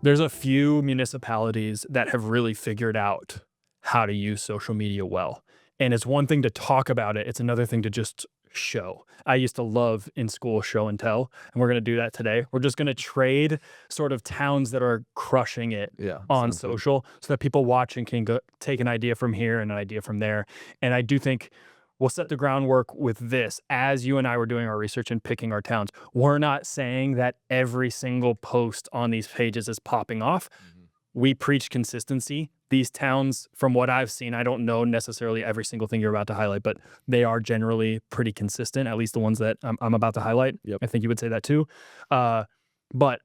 There's a few municipalities that have really figured out how to use social media well. And it's one thing to talk about it, it's another thing to just show. I used to love in school show and tell, and we're going to do that today. We're just going to trade sort of towns that are crushing it Yeah, on sounds good. social so that people watching can go take an idea from here and an idea from there. And I do think we'll set the groundwork with this as you and I were doing our research and picking our towns. We're not saying that every single post on these pages is popping off. We preach consistency. These towns, from what I've seen, I don't know necessarily every single thing you're about to highlight, but they are generally pretty consistent, at least the ones that I'm about to highlight. Yep. I think you would say that too. But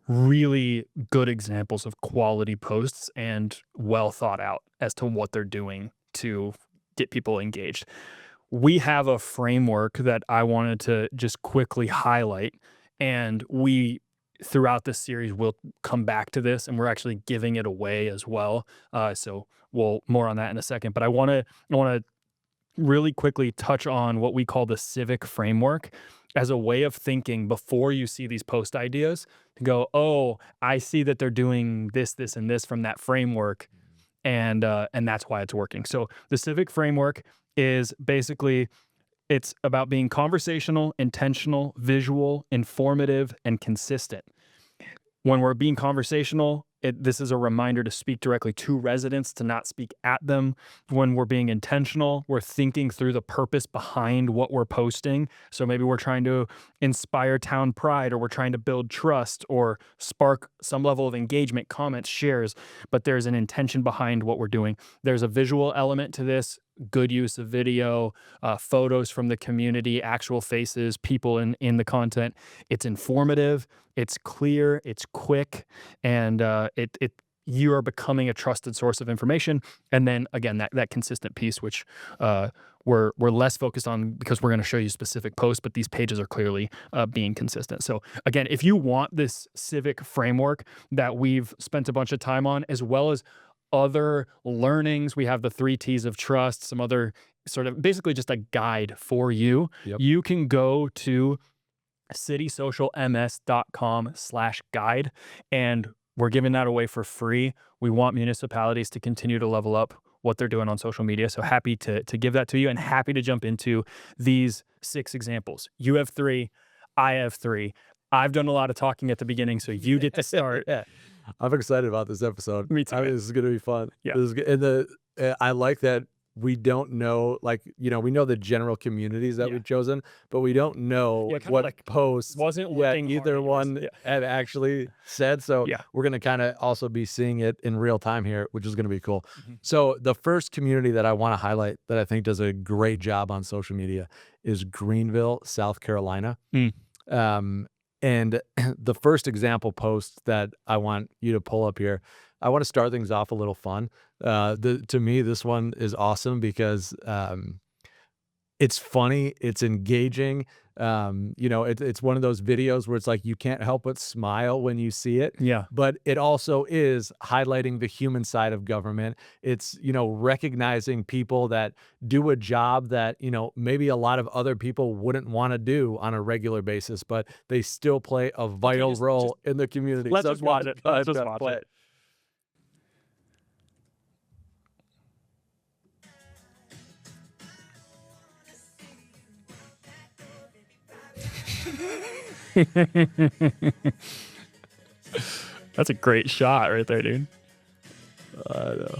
really good examples of quality posts and well thought out as to what they're doing to get people engaged. We have a framework that I wanted to just quickly highlight, and throughout this series, we'll come back to this, and we're actually giving it away as well. So we'll more on that in a second. But I want to really quickly touch on what we call the CIVIC Framework as a way of thinking before you see these post ideas to go, oh, I see that they're doing this, this, and this from that framework, and that's why it's working. So the CIVIC Framework is basically, it's about being conversational, intentional, visual, informative, and consistent. When we're being conversational, this is a reminder to speak directly to residents, to not speak at them. When we're being intentional, we're thinking through the purpose behind what we're posting. So maybe we're trying to inspire town pride, or we're trying to build trust or spark some level of engagement, comments, shares, but there's an intention behind what we're doing. There's a visual element to this, good use of video, photos from the community, actual faces, people in the content. It's informative, it's clear, it's quick, and you are becoming a trusted source of information. And then again, that consistent piece, which we're less focused on because we're going to show you specific posts, but these pages are clearly being consistent. So again, if you want this CIVIC framework that we've spent a bunch of time on, as well as other learnings, we have the 3 T's of trust, some other sort of basically just a guide for you. Yep. You can go to citysocialms.com/guide, and we're giving that away for free. We want municipalities to continue to level up what they're doing on social media. So happy to give that to you, and happy to jump into these 6 examples. You have 3, I have 3. I've done a lot of talking at the beginning, so you get to start. Yeah. I'm excited about this episode. Me too. I mean, this is going to be fun. Yeah. This is good. And I like that we don't know, like, we know the general communities that we've chosen, but we don't know what posts either one had actually said. So we're going to kind of also be seeing it in real time here, which is going to be cool. So the first community that I want to highlight that I think does a great job on social media is Greenville, South Carolina. And the first example post that I want you to pull up here, I want to start things off a little fun. To me, this one is awesome because it's funny, it's engaging. It's one of those videos where it's like you can't help but smile when you see it. Yeah. But it also is highlighting the human side of government. It's, recognizing people that do a job that, maybe a lot of other people wouldn't want to do on a regular basis, but they still play a vital role in the community. Let's just watch it. Let's just watch it. That's a great shot right there, dude. I know.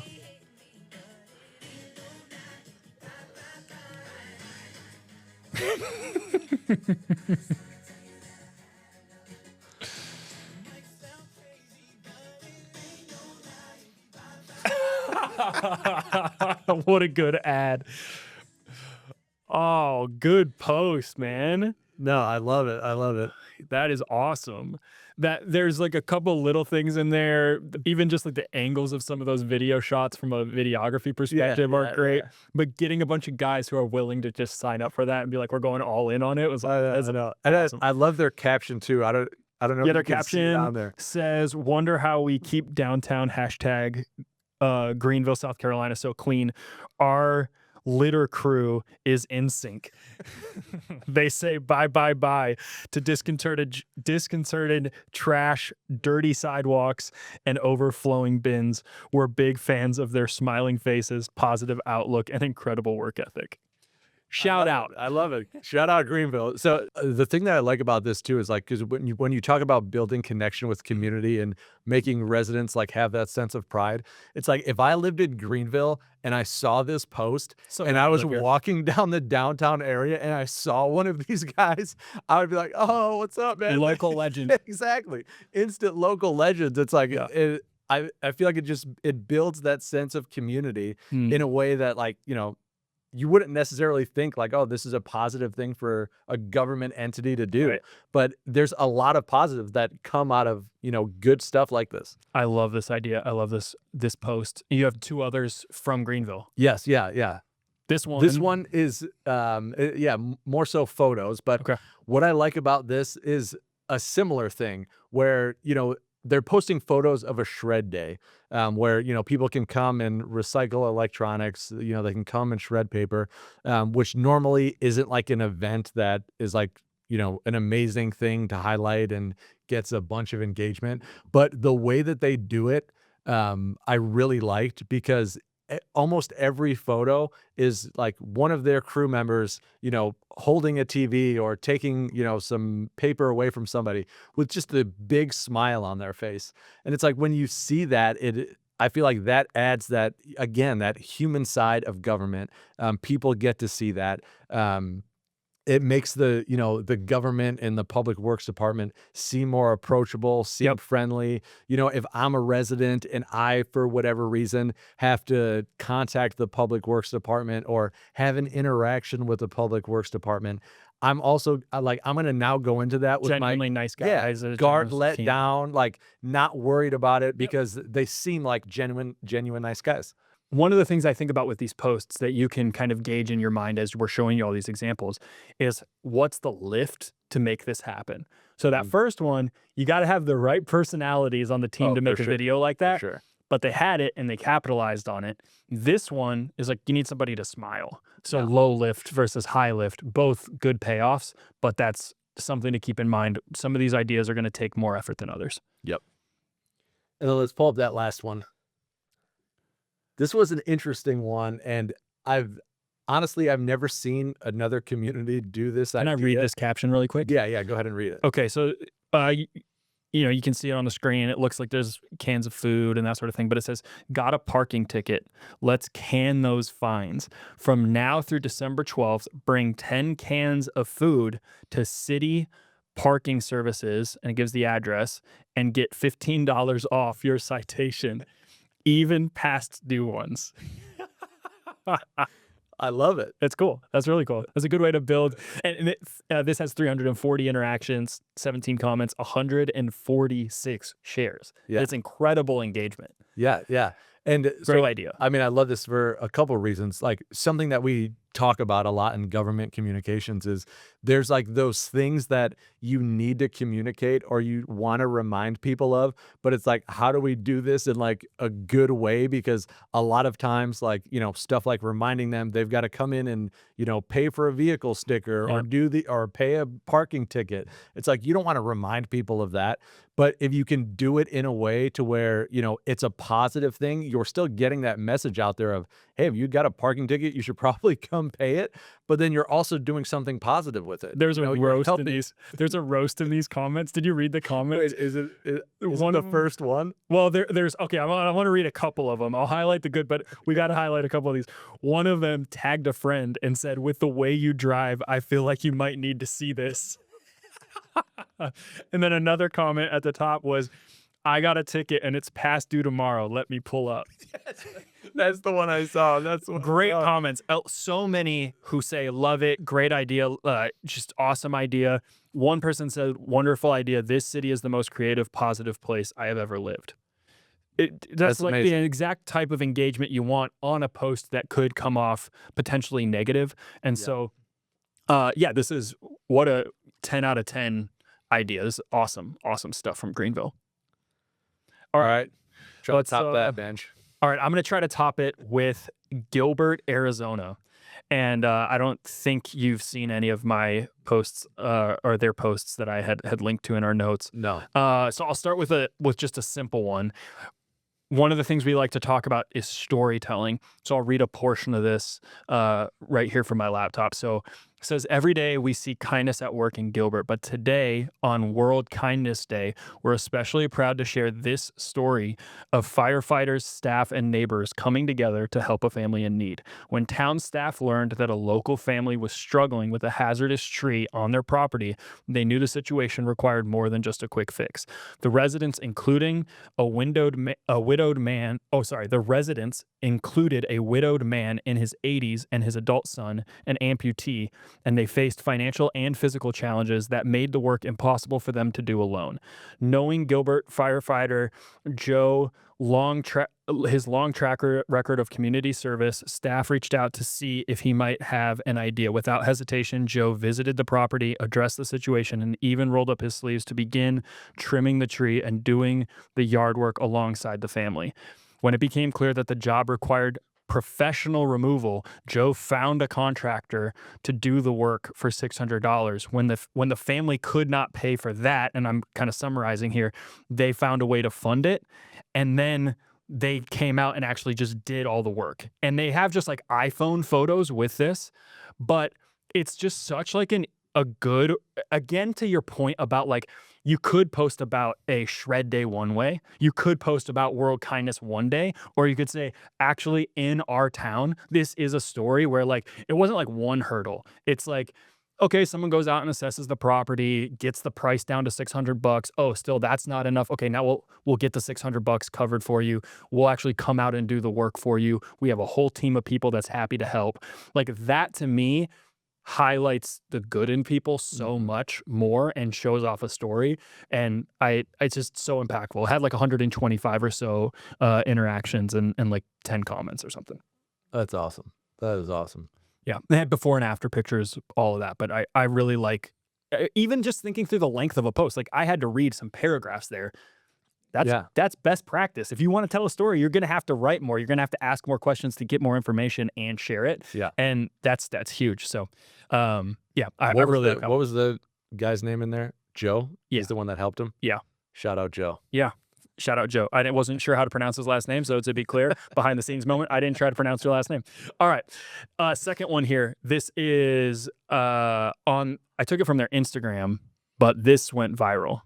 What a good ad. Oh, good post, man. No, I love it. I love it. That is awesome. That there's like a couple little things in there, even just like the angles of some of those video shots from a videography perspective are great. Yeah. But getting a bunch of guys who are willing to just sign up for that and be like, we're going all in on it was awesome. I love their caption too. I don't know. Yeah, their caption says, "Wonder how we keep downtown #Greenville, South Carolina so clean. Our litter crew is in sync. They say bye, bye, bye to disconcerted trash, dirty sidewalks, and overflowing bins. We're big fans of their smiling faces, positive outlook, and incredible work ethic. Shout out. I love it. Shout out Greenville. So the thing that I like about this too is like, because when you talk about building connection with community and making residents like have that sense of pride, it's like if I lived in Greenville and I saw this post and I was walking down the downtown area and I saw one of these guys, I would be like, oh, what's up, man? Local legend. Exactly. Instant local legends. It's like, I feel like it builds that sense of community in a way that, like, you know, you wouldn't necessarily think like, oh, this is a positive thing for a government entity to do. Right. But there's a lot of positives that come out of, you know, good stuff like this. I love this idea. I love this post. You have 2 others from Greenville. Yes. Yeah. This one is, more so photos. But what I like about this is a similar thing where, you know, they're posting photos of a shred day, where, you know, people can come and recycle electronics, you know, they can come and shred paper, which normally isn't like an event that is like, you know, an amazing thing to highlight and gets a bunch of engagement. But the way that they do it, I really liked, because almost every photo is like one of their crew members, you know, holding a TV or taking, you know, some paper away from somebody with just a big smile on their face. And it's like, when you see that, I feel like that adds that, again, that human side of government. People get to see that. It makes the, you know, the government and the public works department seem more approachable, seem friendly. You know, if I'm a resident and I, for whatever reason, have to contact the public works department or have an interaction with the public works department, I'm also like, I'm going to now go into that with genuinely nice guys, guard let down, like not worried about it, because they seem like genuine nice guys. One of the things I think about with these posts that you can kind of gauge in your mind as we're showing you all these examples is, what's the lift to make this happen? So that first one, you got to have the right personalities on the team to make a video like that. But they had it and they capitalized on it. This one is like, you need somebody to smile. So low lift versus high lift, both good payoffs, but that's something to keep in mind. Some of these ideas are going to take more effort than others. Yep. And then let's pull up that last one. This was an interesting one, and I've never seen another community do this. Can I read this caption really quick? Yeah, go ahead and read it. Okay, so you know, you can see it on the screen. It looks like there's cans of food and that sort of thing, but it says, got a parking ticket. Let's can those fines. From now through December 12th, bring 10 cans of food to city parking services, and it gives the address, and get $15 off your citation. Even past due ones. I love it. It's cool. That's really cool. That's a good way to build. And this has 340 interactions, 17 comments, 146 shares. Yeah. It's incredible engagement. Yeah. And great idea. I mean, I love this for a couple of reasons. Like, something that we talk about a lot in government communications is there's like those things that you need to communicate or you want to remind people of, but it's like, how do we do this in like a good way? Because a lot of times, like, you know, stuff like reminding them they've got to come in and, you know, pay for a vehicle sticker or pay a parking ticket. It's like, you don't want to remind people of that. But if you can do it in a way to where, you know, it's a positive thing, you're still getting that message out there of, hey, if you got a parking ticket, you should probably come pay it. But then you're also doing something positive with it. There's a roast in these. There's a roast in these comments. Did you read the comments? Is it one of the first one? Well, there's okay. I want to read a couple of them. I'll highlight the good, but we got to highlight a couple of these. One of them tagged a friend and said, "With the way you drive, I feel like you might need to see this." And then another comment at the top was, I got a ticket and it's past due tomorrow. Let me pull up. That's the one I saw. That's one great comments. So many who say, love it. Great idea. Just awesome idea. One person said, wonderful idea. This city is the most creative, positive place I have ever lived. That's like amazing. The exact type of engagement you want on a post that could come off potentially negative. And so, this is what a 10 out of 10 idea. This is awesome stuff from Greenville. All right. Let's top that bench. All right. I'm going to try to top it with Gilbert, Arizona. And I don't think you've seen any of my posts or their posts that I had linked to in our notes. No. So I'll start with just a simple one. One of the things we like to talk about is storytelling. So I'll read a portion of this right here from my laptop. So it says, every day we see kindness at work in Gilbert, but today on World Kindness Day, we're especially proud to share this story of firefighters, staff, and neighbors coming together to help a family in need. When town staff learned that a local family was struggling with a hazardous tree on their property, they knew the situation required more than just a quick fix. The residents, including the residents included a widowed man in his 80s and his adult son, an amputee, and they faced financial and physical challenges that made the work impossible for them to do alone. Knowing Gilbert firefighter Joe his long track record of community service, staff reached out to see if he might have an idea. Without hesitation, Joe visited the property, addressed the situation, and even rolled up his sleeves to begin trimming the tree and doing the yard work alongside the family. When it became clear that the job required professional removal, Joe found a contractor to do the work for $600. When the family could not pay for that, and I'm kind of summarizing here, they found a way to fund it, and then they came out and actually just did all the work. And they have just like iPhone photos with this, but it's just such like a good, again, to your point about like, you could post about a shred day one way, you could post about World Kindness one day, or you could say, actually in our town, this is a story where like, it wasn't like one hurdle. It's like, okay, someone goes out and assesses the property, gets the price down to $600. Oh, still that's not enough. Okay, now we'll get the $600 covered for you. We'll actually come out and do the work for you. We have a whole team of people that's happy to help. Like that to me highlights the good in people so much more and shows off a story. And it's just so impactful. It had like 125 or so interactions and like 10 comments or something. That's awesome. That is awesome. Yeah. They had before and after pictures, all of that. But I really like, even just thinking through the length of a post, like I had to read some paragraphs there. That's best practice. If you want to tell a story, you're going to have to write more. You're going to have to ask more questions to get more information and share it. Yeah. And that's huge. So, I really what was the guy's name in there? Joe? Yeah. He's the one that helped him? Yeah. Shout out Joe. Yeah. Shout out Joe. I wasn't sure how to pronounce his last name, so to be clear, behind the scenes moment, I didn't try to pronounce your last name. All right. Second one here. This is I took it from their Instagram, but this went viral.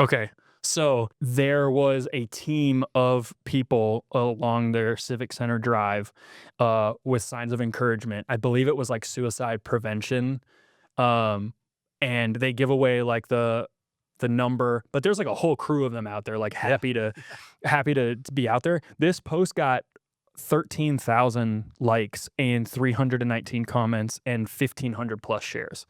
Okay, so there was a team of people along their Civic Center drive with signs of encouragement. I believe it was like suicide prevention. And they give away like the number, but there's like a whole crew of them out there, like happy to be out there. This post got 13,000 likes and 319 comments and 1,500 plus shares.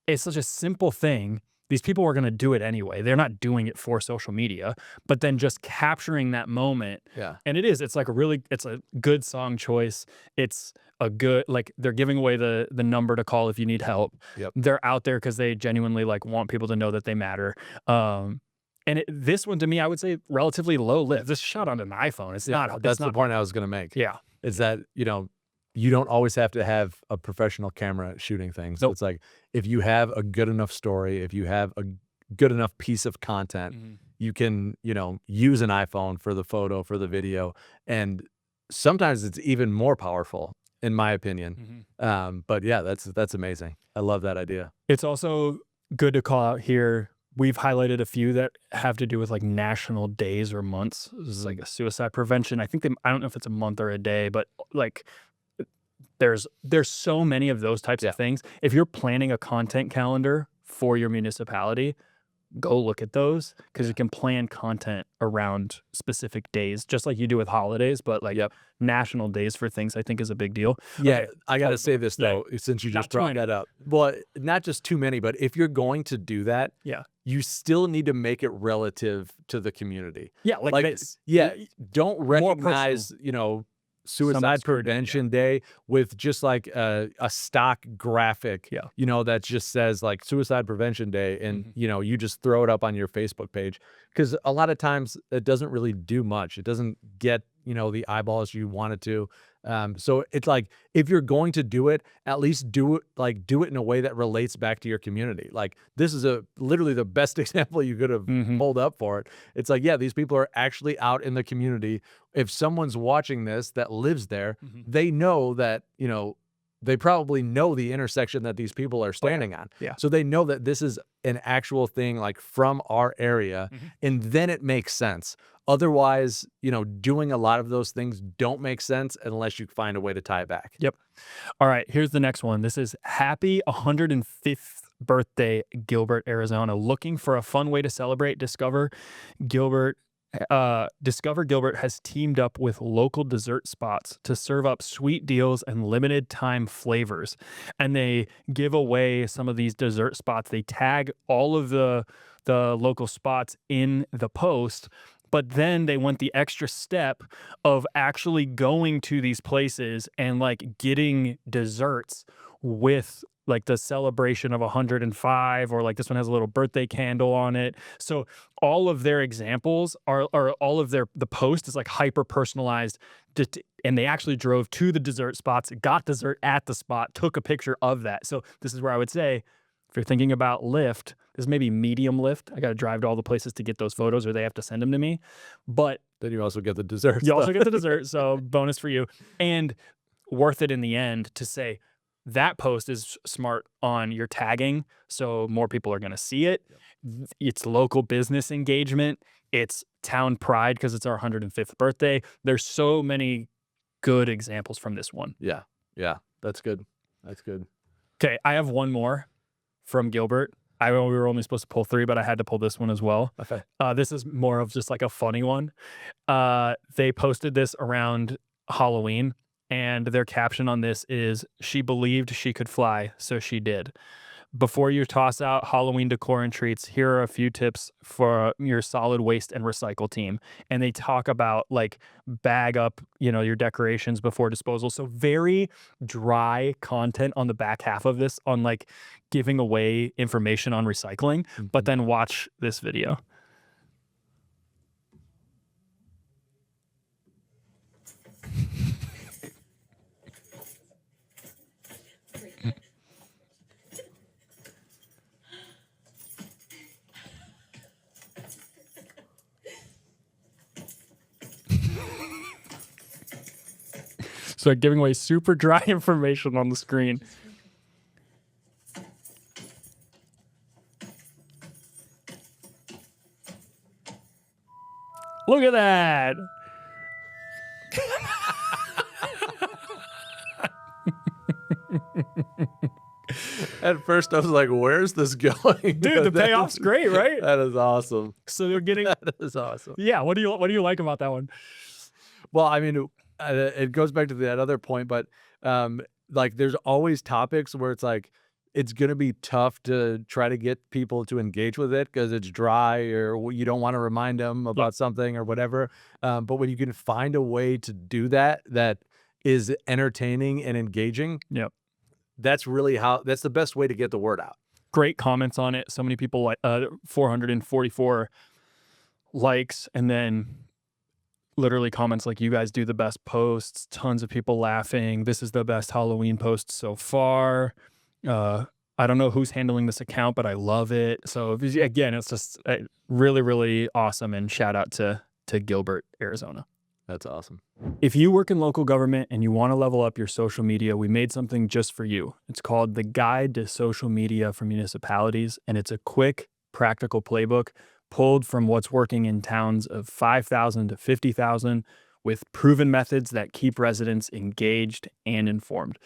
It's such a simple thing. These people are going to do it anyway. They're not doing it for social media, but then just capturing that moment. Yeah. And it's like it's a good song choice. It's a good, like they're giving away the number to call if you need help. Yep. They're out there because they genuinely like want people to know that they matter. And this one to me, I would say relatively low lift. This is shot on an iPhone. That's the point I was going to make. Yeah. Is that, you don't always have to have a professional camera shooting things. Nope. It's like, if you have a good enough story, if you have a good enough piece of content, you can, use an iPhone for the photo, for the video. And sometimes it's even more powerful, in my opinion. But yeah, that's amazing. I love that idea. It's also good to call out here. We've highlighted a few that have to do with like national days or months. This is like a suicide prevention. I don't know if it's a month or a day, but like there's so many of those types of things. If you're planning a content calendar for your municipality, go look at those, because you can plan content around specific days, just like you do with holidays, but like national days for things, I think, is a big deal. Yeah, Okay. I got to say this though, since you just brought that up. Well, not just too many, but if you're going to do that, you still need to make it relative to the community. Yeah, like don't recognize, you know, Suicide Prevention Day with just like a stock graphic, you know, that just says like Suicide Prevention Day, and you know, you just throw it up on your Facebook page, because a lot of times it doesn't really do much. It doesn't get, you know, the eyeballs you want it to. So it's like, if you're going to do it, at least do it in a way that relates back to your community. Like, this is literally the best example you could have pulled up for it. It's like, yeah, these people are actually out in the community. If someone's watching this that lives there, they know that, you know, they probably know the intersection that these people are standing on. Yeah. So they know that this is an actual thing, like from our area, and then it makes sense. Otherwise, you know, doing a lot of those things don't make sense unless you find a way to tie it back. Yep. All right, here's the next one. This is happy 105th birthday, Gilbert, Arizona. Looking for a fun way to celebrate? Discover Gilbert has teamed up with local dessert spots to serve up sweet deals and limited time flavors. And they give away some of these dessert spots. They tag all of the local spots in the post, but then they went the extra step of actually going to these places and like getting desserts with like the celebration of 105, or like this one has a little birthday candle on it. So all of their examples are all of the post is like hyper personalized, and they actually drove to the dessert spots, got dessert at the spot, took a picture of that. So this is where I would say, if you're thinking about Lyft, this may be medium Lyft. I got to drive to all the places to get those photos, or they have to send them to me. But then you also get the dessert. You also get the dessert, so bonus for you. And worth it in the end to say, that post is smart on your tagging, so more people are going to see it. It's local business engagement. It's town pride because it's our 105th birthday. There's so many good examples from this one. Yeah, that's good. That's good. Okay, I have one more from Gilbert. We were only supposed to pull 3, but I had to pull this one as well. Okay. This is more of just like a funny one. They posted this around Halloween, and their caption on this is, "She believed she could fly, so she did." Before you toss out Halloween decor and treats, here are a few tips for your solid waste and recycle team. And they talk about like bag up, you know, your decorations before disposal. So very dry content on the back half of this on like giving away information on recycling, but then watch this video. So giving away super dry information on the screen. Look at that. At first, I was like, where's this going? Dude, the payoff's great, right? That is awesome. So they're getting... That is awesome. Yeah, what do you like about that one? Well, I mean, it goes back to that other point, but like there's always topics where it's like, it's going to be tough to try to get people to engage with it because it's dry, or you don't want to remind them about something or whatever. But when you can find a way to do that is entertaining and engaging, that's the best way to get the word out. Great comments on it. So many people, like 444 likes, and then literally comments like, "You guys do the best posts," tons of people laughing, "This is the best Halloween post so far." I don't know who's handling this account, but I love it. So again, it's just really, really awesome. And shout out to Gilbert, Arizona. That's awesome. If you work in local government and you want to level up your social media, we made something just for you. It's called the Guide to Social Media for Municipalities. And it's a quick, practical playbook pulled from what's working in towns of 5,000 to 50,000 with proven methods that keep residents engaged and informed.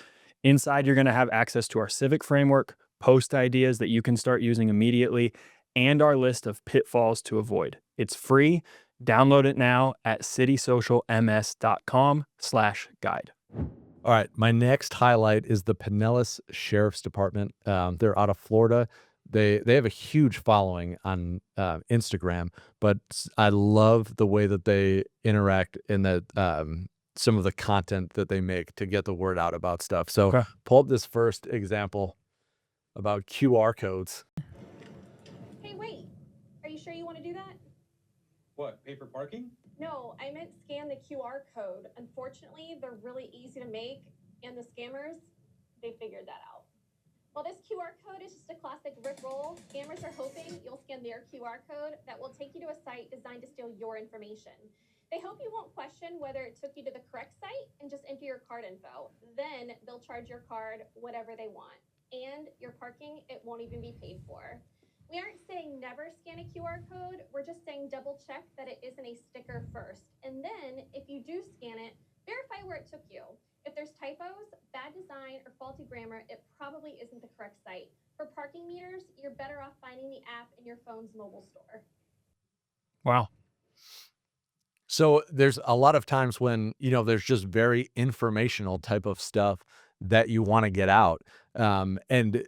Inside, you're going to have access to our CIVIC Framework, post ideas that you can start using immediately, and our list of pitfalls to avoid. It's free. Download it now at citysocialms.com/guide. All right, my next highlight is the Pinellas Sheriff's Department. They're out of Florida. They have a huge following on Instagram, but I love the way that they interact in that some of the content that they make to get the word out about stuff. So pull up this first example about QR codes. Hey, wait. Are you sure you want to do that? What, paper parking? No, I meant scan the QR code. Unfortunately, they're really easy to make, and the scammers, they figured that out. While this QR code is just a classic rickroll, scammers are hoping you'll scan their QR code that will take you to a site designed to steal your information. They hope you won't question whether it took you to the correct site and just enter your card info. Then they'll charge your card whatever they want. And your parking, it won't even be paid for. We aren't saying never scan a QR code. We're just saying double check that it isn't a sticker first. And then if you do scan it, verify where it took you. If there's typos, bad design, or faulty grammar, it probably isn't the correct site. For parking meters, you're better off finding the app in your phone's mobile store. Wow. So there's a lot of times when, there's just very informational type of stuff that you want to get out. And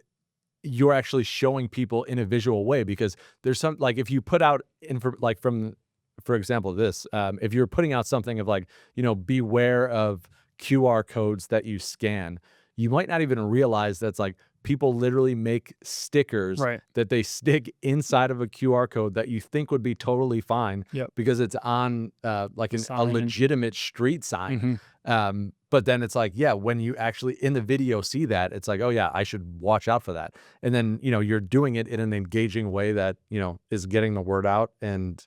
you're actually showing people in a visual way, because there's some, like, if you put out for example, this, if you're putting out something of beware of QR codes that you scan, you might not even realize that's like people literally make stickers that they stick inside of a QR code that you think would be totally fine because it's on a legitimate street sign. But then it's like, when you actually in the video see that, it's like, oh yeah, I should watch out for that. And then, you're doing it in an engaging way that, is getting the word out. And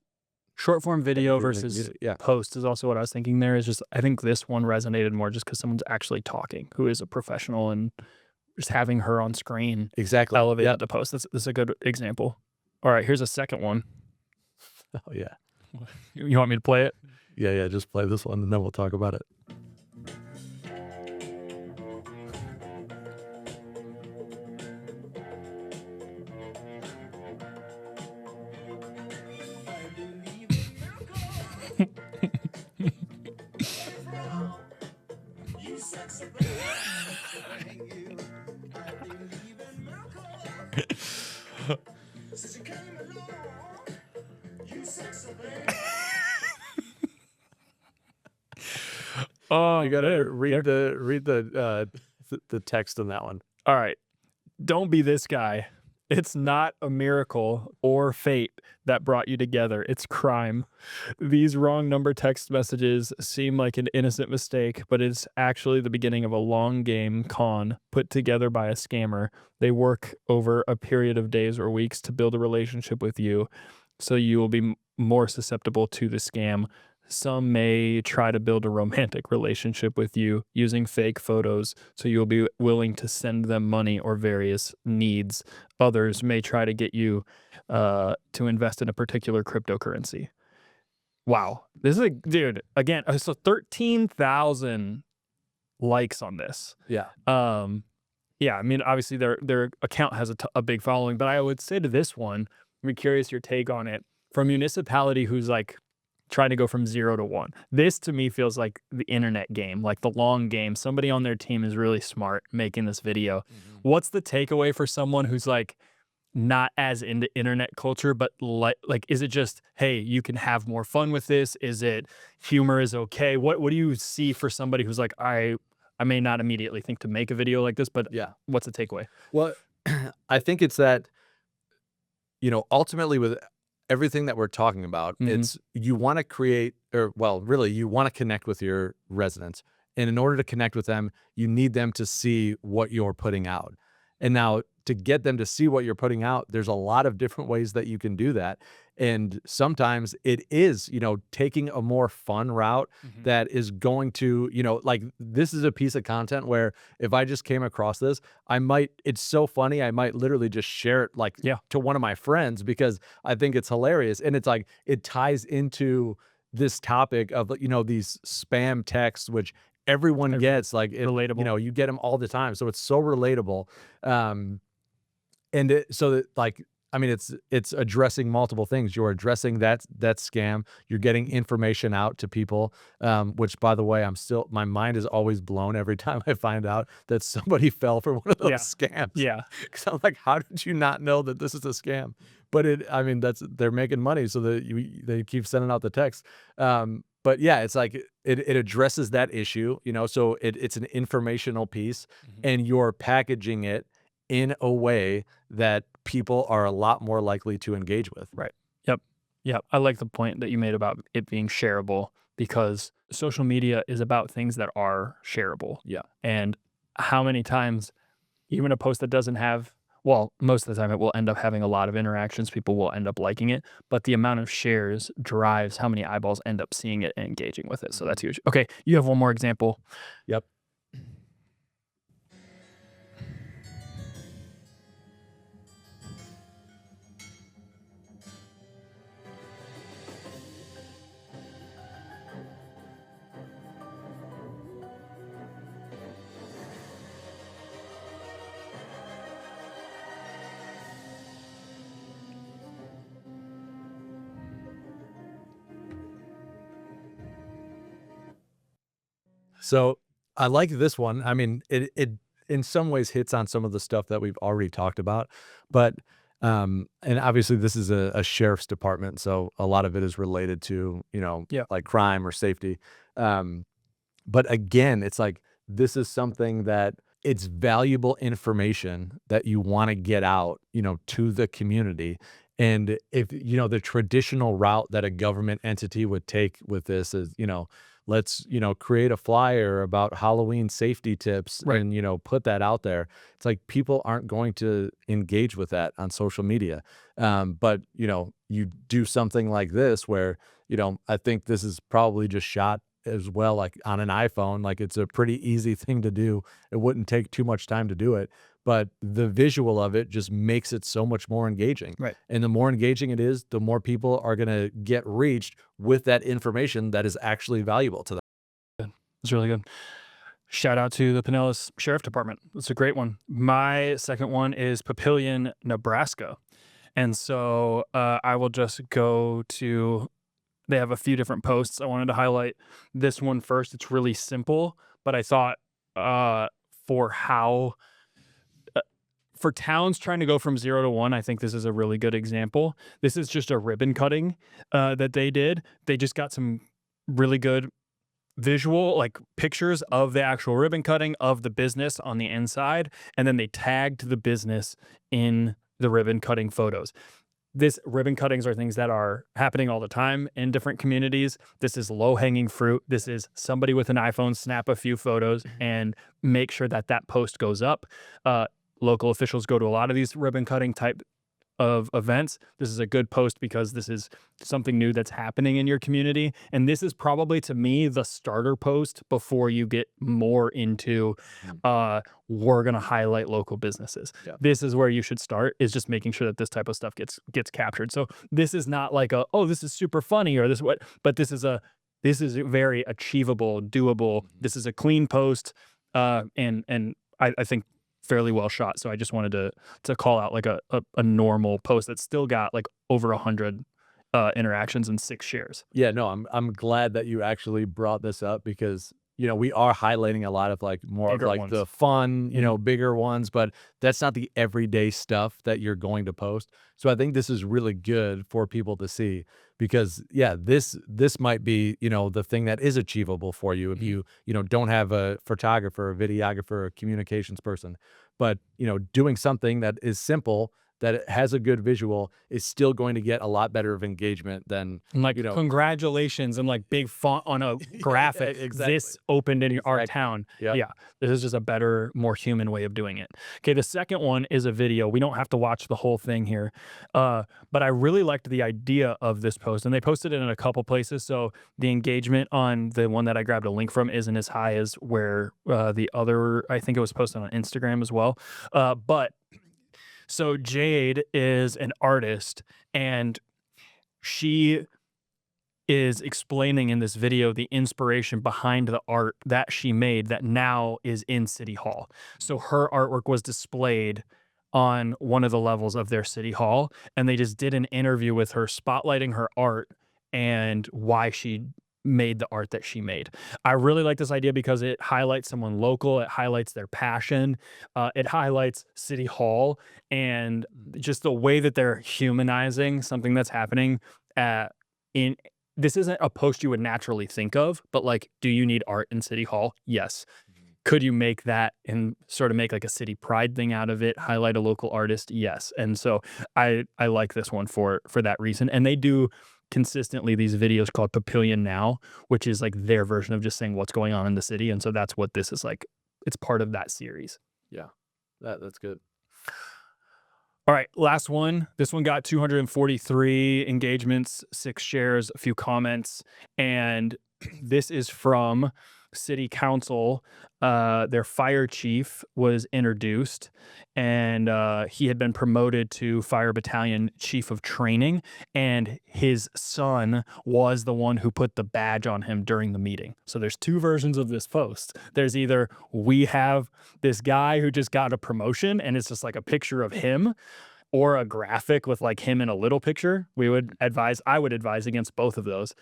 short form video versus post is also what I was thinking there. Is just, I think this one resonated more just because someone's actually talking, who is a professional, and just having her on screen elevate the post. That's a good example. All right, here's a second one. Oh yeah. You want me to play it? Yeah, just play this one and then we'll talk about it. Oh, you gotta read the text on that one. All right. Don't be this guy. It's not a miracle or fate that brought you together. It's crime. These wrong number text messages seem like an innocent mistake, but it's actually the beginning of a long game con put together by a scammer. They work over a period of days or weeks to build a relationship with you, so you will be more susceptible to the scam. Some may try to build a romantic relationship with you using fake photos, so you'll be willing to send them money or various needs. Others may try to get you to invest in a particular cryptocurrency. Wow. This is again, so 13,000 likes on this. Yeah. I mean, obviously their account has a big following, but I would say to this one, I'm curious your take on it. From a municipality who's like trying to go from 0 to 1. This to me feels like the internet game, like the long game. Somebody on their team is really smart making this video. What's the takeaway for someone who's like not as into internet culture, but like is it just, hey, you can have more fun with this? Is it humor is okay? What do you see for somebody who's like, I may not immediately think to make a video like this, but what's the takeaway? Well, I think it's that, ultimately with everything that we're talking about, it's you want to create, or well, really, you want to connect with your residents. And in order to connect with them, you need them to see what you're putting out. And now to get them to see what you're putting out, there's a lot of different ways that you can do that. And sometimes it is, taking a more fun route that is going to, like this is a piece of content where if I just came across this, it's so funny, I might literally just share it to one of my friends because I think it's hilarious. And it's like, it ties into this topic of, these spam texts, which everyone gets, like relatable. You get them all the time. So it's so relatable. So that like I mean, it's addressing multiple things. You're addressing that scam. You're getting information out to people, which, by the way, my mind is always blown every time I find out that somebody fell for one of those scams. Yeah. Because I'm like, how did you not know that this is a scam? But I mean, they're making money, so that they keep sending out the text. But yeah, it's like it addresses that issue, so it's an informational piece, and you're packaging it in a way that people are a lot more likely to engage with. Right. Yep. Yep. I like the point that you made about it being shareable, because social media is about things that are shareable. Yeah. And how many times, even a post that doesn't have, well, most of the time it will end up having a lot of interactions. People will end up liking it, but the amount of shares drives how many eyeballs end up seeing it and engaging with it. So that's huge. Okay. You have one more example. Yep. So I like this one. I mean, it in some ways hits on some of the stuff that we've already talked about, but and obviously this is a sheriff's department, so a lot of it is related to like crime or safety. But again, it's like this is something that it's valuable information that you want to get out, to the community. And if the traditional route that a government entity would take with this is, let's create a flyer about Halloween safety tips, Right. and put that out there. It's like people aren't going to engage with that on social media. But you do something like this where I think this is probably just shot as well, like on an iPhone. Like, it's a pretty easy thing to do. It wouldn't take too much time to do it, but the visual of it just makes it so much more engaging. Right. And the more engaging it is, the more people are going to get reached with that information that is actually valuable to them. It's really good. Shout out to the Pinellas Sheriff Department. It's a great one. My second one is Papillion, Nebraska. And so I will just go to, they have a few different posts. I wanted to highlight this one first. It's really simple, but I thought for how, for towns trying to go from 0 to 1, I think this is a really good example. This is just a ribbon cutting that they did. They just got some really good visual, like pictures of the actual ribbon cutting of the business on the inside, and then they tagged the business in the ribbon cutting photos. This ribbon cuttings are things that are happening all the time in different communities. This is low-hanging fruit. This is somebody with an iPhone snap a few photos and make sure that that post goes up. Local officials go to a lot of these ribbon cutting type of events. This is a good post because this is something new that's happening in your community. And this is probably, to me, the starter post before you get more into, we're going to highlight local businesses. Yeah. This is where you should start, is just making sure that this type of stuff gets captured. So this is not like this is super funny or this what, but this is very achievable, doable. This is a clean post. And I think fairly well shot. So I just wanted to call out like a normal post that's still got like over 100 interactions and 6 shares. Yeah, no, I'm glad that you actually brought this up, because we are highlighting a lot of like more bigger of like ones. the fun, bigger ones, but that's not the everyday stuff that you're going to post. So I think this is really good for people to see, because this might be, the thing that is achievable for you if you don't have a photographer, a videographer, a communications person, but doing something that is simple, that it has a good visual, is still going to get a lot better of engagement than, and like, congratulations, and like big font on a graphic. Exactly. This opened in our town. Yep. Yeah, this is just a better, more human way of doing it. Okay, the second one is a video. We don't have to watch the whole thing here, but I really liked the idea of this post, and they posted it in a couple places. So the engagement on the one that I grabbed a link from isn't as high as where the other, I think it was posted on Instagram as well. But so Jade is an artist, and she is explaining in this video the inspiration behind the art that she made that now is in City Hall. So her artwork was displayed on one of the levels of their city hall, and they just did an interview with her spotlighting her art and why she made the art that she made. I really like this idea because it highlights someone local, it highlights their passion, it highlights City Hall, and just the way that they're humanizing something that's happening in this isn't a post you would naturally think of, but like, do you need art in City Hall? Yes. Could you make that and sort of make like a city pride thing out of it, highlight a local artist? Yes. And so I like this one for that reason. And they do consistently these videos called Papillion Now, which is like their version of just saying what's going on in the city. And so that's what this is like. It's part of that series. Yeah, that's good. All right, last one. This one got 243 engagements, 6 shares, a few comments, and this is from City Council. Their fire chief was introduced, and he had been promoted to Fire Battalion Chief of Training, and his son was the one who put the badge on him during the meeting. So there's 2 versions of this post. There's either we have this guy who just got a promotion, and it's just like a picture of him, or a graphic with like him in a little picture. I would advise against both of those.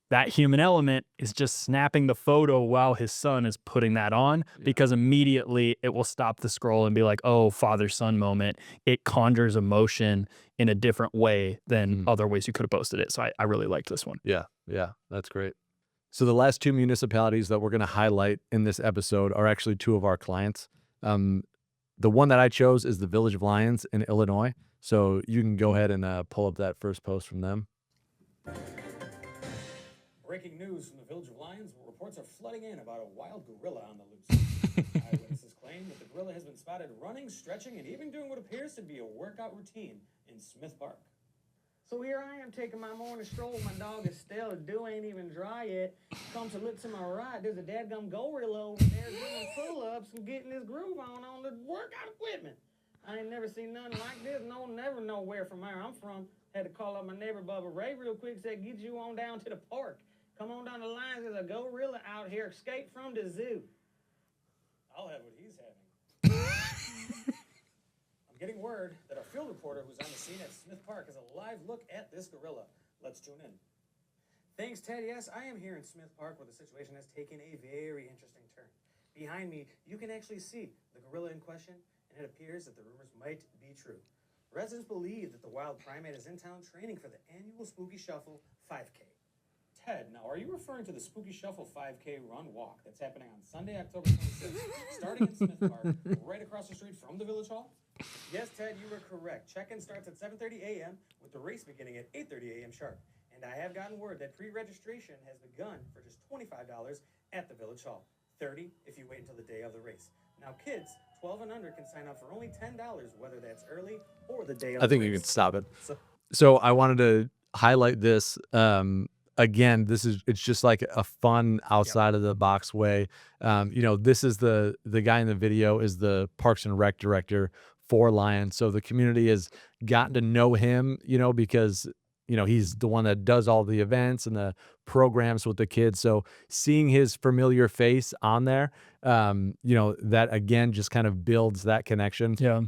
That human element is just snapping the photo while his son is putting that on, because immediately it will stop the scroll and be like, oh, father-son moment. It conjures emotion in a different way than other ways you could have posted it. So I really liked this one. Yeah, that's great. So the last 2 municipalities that we're going to highlight in this episode are actually 2 of our clients. The one that I chose is the Village of Lyons in Illinois. So you can go ahead and pull up that first post from them. Breaking news from the Village of Lyons, where reports are flooding in about a wild gorilla on the loose. Eyewitnesses claim that the gorilla has been spotted running, stretching, and even doing what appears to be a workout routine in Smith Park. So here I am taking my morning stroll. My dog is still, the dew ain't even dry yet. Come to look to my right, there's a dadgum gorilla over there doing pull-ups and getting his groove on the workout equipment. I ain't never seen nothing like this. Never know where from where I'm from. Had to call up my neighbor Bubba Ray real quick, said, get you on down to the park. Come on down the lines, there's a gorilla out here, escaped from the zoo. I'll have what he's having. I'm getting word that our field reporter who's on the scene at Smith Park has a live look at this gorilla. Let's tune in. Thanks, Ted. Yes, I am here in Smith Park where the situation has taken a very interesting turn. Behind me, you can actually see the gorilla in question, and it appears that the rumors might be true. Residents believe that the wild primate is in town training for the annual Spooky Shuffle 5K. Ted, now are you referring to the Spooky Shuffle 5K run walk that's happening on Sunday, October 26th, starting in Smith Park, right across the street from the Village Hall? Yes, Ted, you were correct. Check-in starts at 7:30 a.m. with the race beginning at 8:30 a.m. sharp. And I have gotten word that pre-registration has begun for just $25 at the Village Hall. $30 if you wait until the day of the race. Now, kids 12 and under can sign up for only $10, whether that's early or the day of the race. I think you can stop it. So I wanted to highlight this. Again, it's just like a fun outside of the box way. This is the guy in the video is the Parks and Rec director for Lyons. So the community has gotten to know him, because he's the one that does all the events and the programs with the kids. So seeing his familiar face on there, that again just kind of builds that connection. Yeah.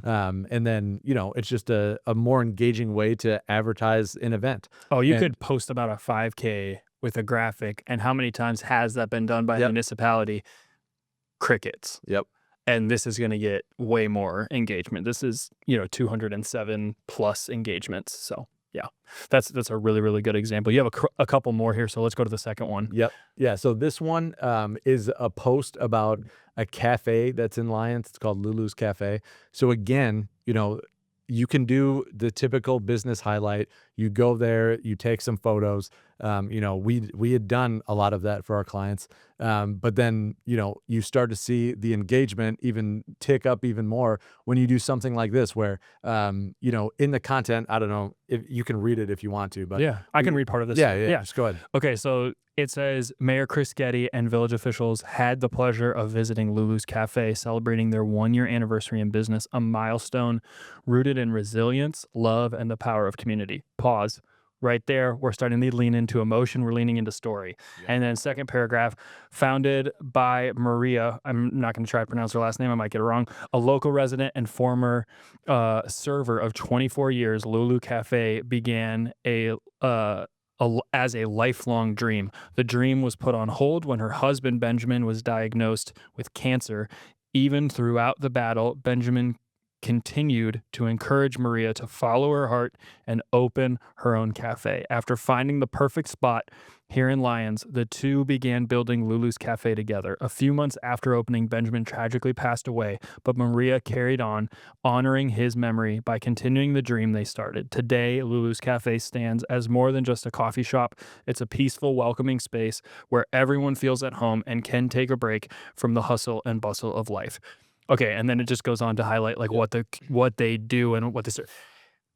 And then, it's just a more engaging way to advertise an event. Oh, you could post about a 5K with a graphic, and how many times has that been done by a municipality? Crickets. Yep. And this is going to get way more engagement. This is, 207 plus engagements. So yeah, that's a really, really good example. You have a couple more here, so let's go to the second one. Yep. Yeah. So this one is a post about a cafe that's in Lyons. It's called Lulu's Cafe. So again, you can do the typical business highlight. You go there, you take some photos. We had done a lot of that for our clients. But then, you start to see the engagement even tick up even more when you do something like this, where, in the content, I don't know if you can read it if you want to, but yeah, I can read part of this. Yeah. Just go ahead. Okay. So it says Mayor Chris Getty and village officials had the pleasure of visiting Lulu's Cafe, celebrating their 1-year anniversary in business, a milestone rooted in resilience, love, and the power of community. Pause. right there, we're starting to lean into emotion. We're leaning into story. Yeah. And then second paragraph, founded by Maria. I'm not going to try to pronounce her last name. I might get it wrong. A local resident and former server of 24 years, Lulu Cafe began as a lifelong dream. The dream was put on hold when her husband, Benjamin, was diagnosed with cancer. Even throughout the battle, Benjamin continued to encourage Maria to follow her heart and open her own cafe. After finding the perfect spot here in Lyons, the two began building Lulu's Cafe together. A few months after opening, Benjamin tragically passed away, but Maria carried on, honoring his memory by continuing the dream they started. Today, Lulu's Cafe stands as more than just a coffee shop. It's a peaceful, welcoming space where everyone feels at home and can take a break from the hustle and bustle of life. Okay, and then it just goes on to highlight like what they do and what this.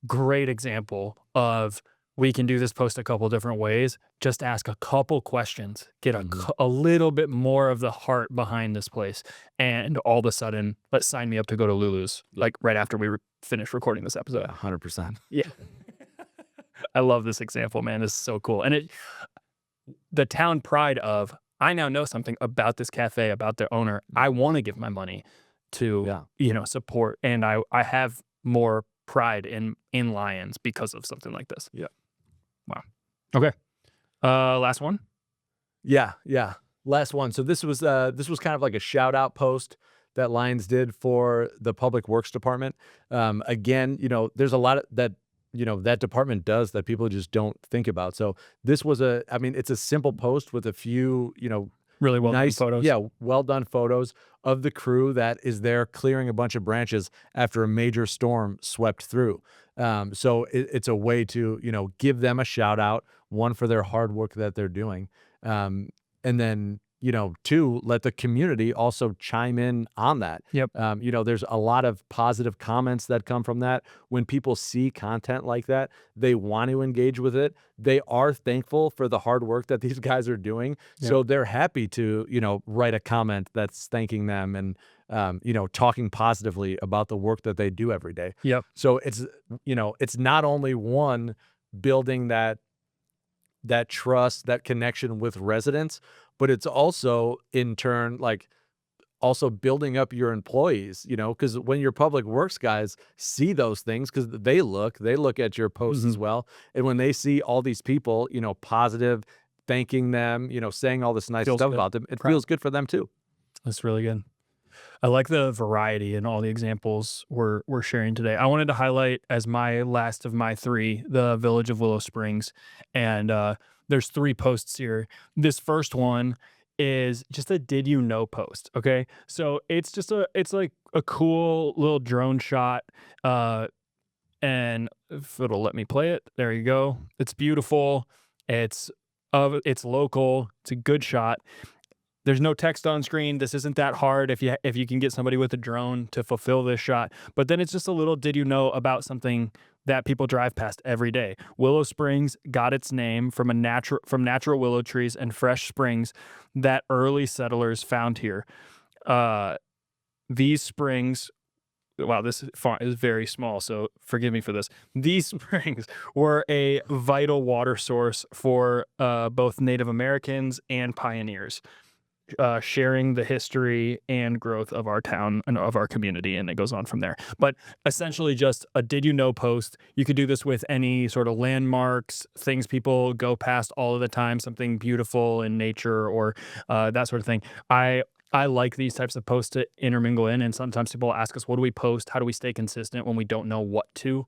Great example of we can do this post a couple different ways. Just ask a couple questions, get a little bit more of the heart behind this place, and all of a sudden, let's sign me up to go to Lulu's like right after we finish recording this episode. 100%. Yeah, I love this example, man. It's so cool, and the town pride of I now know something about this cafe, about their owner. I want to give my money to support, and I have more pride in Lyons because of something like this. Yeah. Wow. Okay. Last one. Yeah. Last one. So this was kind of like a shout out post that Lyons did for the Public Works Department. Again, there's a lot of that that department does that people just don't think about. So this was it's a simple post with a few really well nice done photos. Yeah, well done photos of the crew that is there clearing a bunch of branches after a major storm swept through. So it's a way to, give them a shout out, one, for their hard work that they're doing. And then, two, let the community also chime in on that. Yep. There's a lot of positive comments that come from that. When people see content like that, they want to engage with it. They are thankful for the hard work that these guys are doing. Yep. So they're happy to, write a comment that's thanking them and, talking positively about the work that they do every day. Yep. So it's not only one building that trust, that connection with residents, but it's also in turn also building up your employees, because when your public works guys see those things, because they look at your posts as well, and when they see all these people, positive, thanking them, saying all this nice stuff about them, it feels good for them too. That's really good. I like the variety in all the examples we're sharing today. I wanted to highlight as my last of my three, the Village of Willow Springs. And there's 3 posts here. This first one is just a did you know post. Okay. So it's like a cool little drone shot. And if it'll let me play it, there you go. It's beautiful. It's local. It's a good shot. There's no text on screen. This isn't that hard if you can get somebody with a drone to fulfill this shot. But then it's just a little did you know about something that people drive past every day. Willow Springs got its name from natural willow trees and fresh springs that early settlers found here. These springs, wow, this font is very small, so forgive me for this. These springs were a vital water source for both Native Americans and pioneers. Sharing the history and growth of our town and of our community, and it goes on from there. But essentially just a did you know post. You could do this with any sort of landmarks, things people go past all of the time, something beautiful in nature or that sort of thing. I like these types of posts to intermingle in, and sometimes people ask us, what do we post? How do we stay consistent when we don't know what to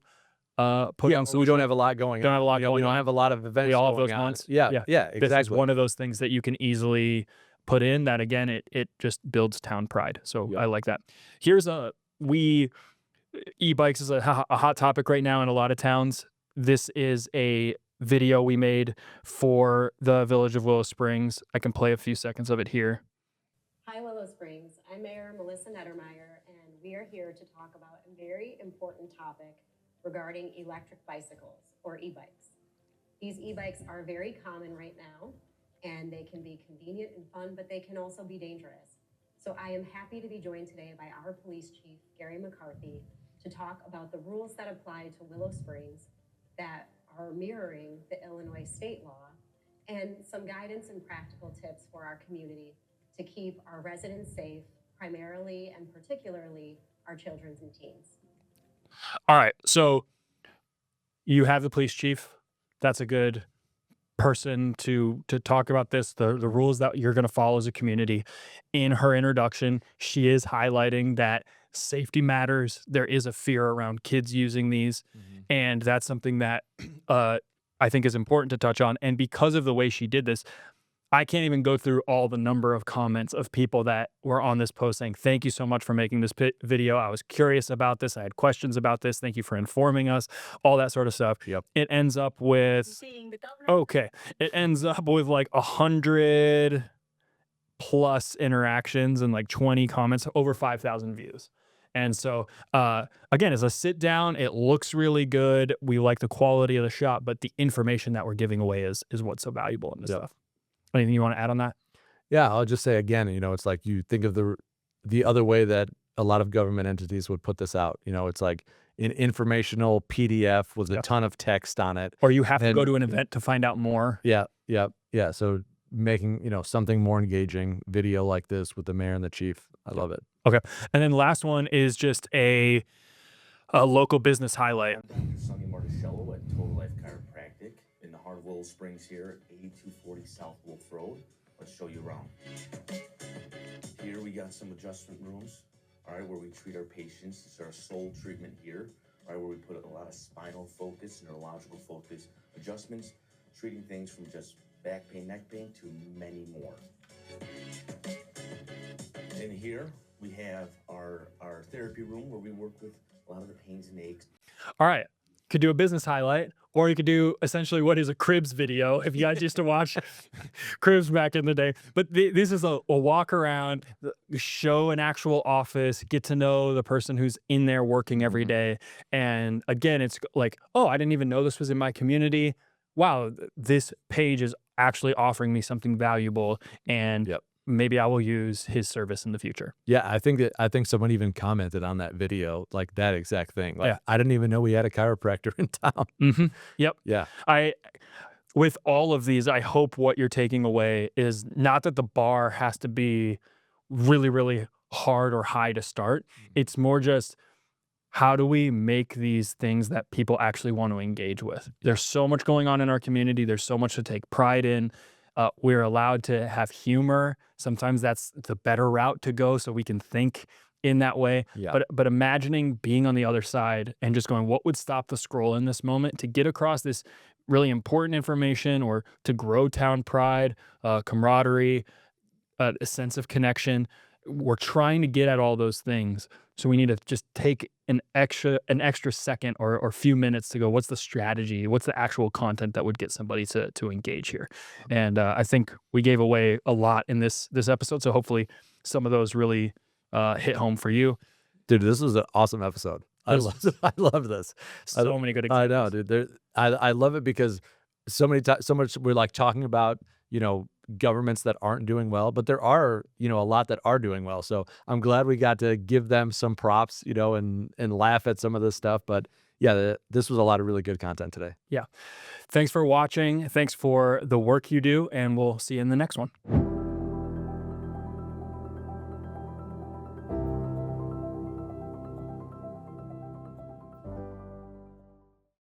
put on social? We don't have a lot going on. We don't have a lot of events. We all have those on. months. Yeah, exactly. This is one of those things that you can easily put in that, again, it just builds town pride. So I like that. Here's e-bikes is a hot topic right now in a lot of towns. This is a video we made for the Village of Willow Springs. I can play a few seconds of it here. Hi, Willow Springs. I'm Mayor Melissa Nettermeyer, and we are here to talk about a very important topic regarding electric bicycles, or e-bikes. These e-bikes are very common right now, and they can be convenient and fun, but they can also be dangerous. So I am happy to be joined today by our police chief, Gary McCarthy, to talk about the rules that apply to Willow Springs that are mirroring the Illinois state law, and some guidance and practical tips for our community to keep our residents safe, primarily and particularly our children and teens. All right. So you have the police chief. That's a good person to talk about this, the rules that you're going to follow as a community. In her introduction, she is highlighting that safety matters. There is a fear around kids using these, and that's something that I think is important to touch on. And because of the way she did this, I can't even go through all the number of comments of people that were on this post saying, thank you so much for making this video. I was curious about this. I had questions about this. Thank you for informing us, all that sort of stuff. Yep. It ends up with, okay, it ends up with like 100+ interactions and like 20 comments, over 5,000 views. And so, again, as a sit down, it looks really good. We like the quality of the shot, but the information that we're giving away is what's so valuable in this stuff. Anything you want to add on that? Yeah, I'll just say again, it's like you think of the other way that a lot of government entities would put this out. It's like an informational PDF with a ton of text on it. Or you have to go to an event to find out more. Yeah. So making, something more engaging, video like this with the mayor and the chief. I love it. Okay. And then last one is just a local business highlight. Sonny Marticello at Total Life Chiropractic in the heart of Willow Springs here at 8240 South Wolf Road. Let's show you around. Here we got some adjustment rooms, all right, where we treat our patients. This is our sole treatment here, all right, where we put a lot of spinal focus, neurological focus adjustments, treating things from just back pain, neck pain to many more. In here, we have our therapy room where we work with a lot of the pains and aches. All right. Could do a business highlight, or you could do essentially what is a Cribs video if you guys used to watch Cribs back in the day. But this is a walk around, show an actual office, get to know the person who's in there working every day. And again, it's like, oh, I didn't even know this was in my community. Wow, this page is actually offering me something valuable, and maybe I will use his service in the future. Yeah, I think someone even commented on that video, like that exact thing. Like, I didn't even know we had a chiropractor in town. Yep. Yeah. With all of these, I hope what you're taking away is not that the bar has to be really, really hard or high to start. It's more just, how do we make these things that people actually want to engage with? There's so much going on in our community. There's so much to take pride in. We're allowed to have humor. Sometimes that's the better route to go, so we can think in that way. Yeah. But imagining being on the other side and just going, what would stop the scroll in this moment to get across this really important information, or to grow town pride, camaraderie, a sense of connection. We're trying to get at all those things. So we need to just take an extra second or few minutes to go, what's the strategy? What's the actual content that would get somebody to engage here? And I think we gave away a lot in this episode. So hopefully some of those really hit home for you. Dude, this was an awesome episode. I love this. So many good examples. I know, dude. I love it because so much we're like talking about, governments that aren't doing well, but there are, a lot that are doing well. So I'm glad we got to give them some props, and laugh at some of this stuff. But yeah, this was a lot of really good content today. Yeah. Thanks for watching. Thanks for the work you do, and we'll see you in the next one.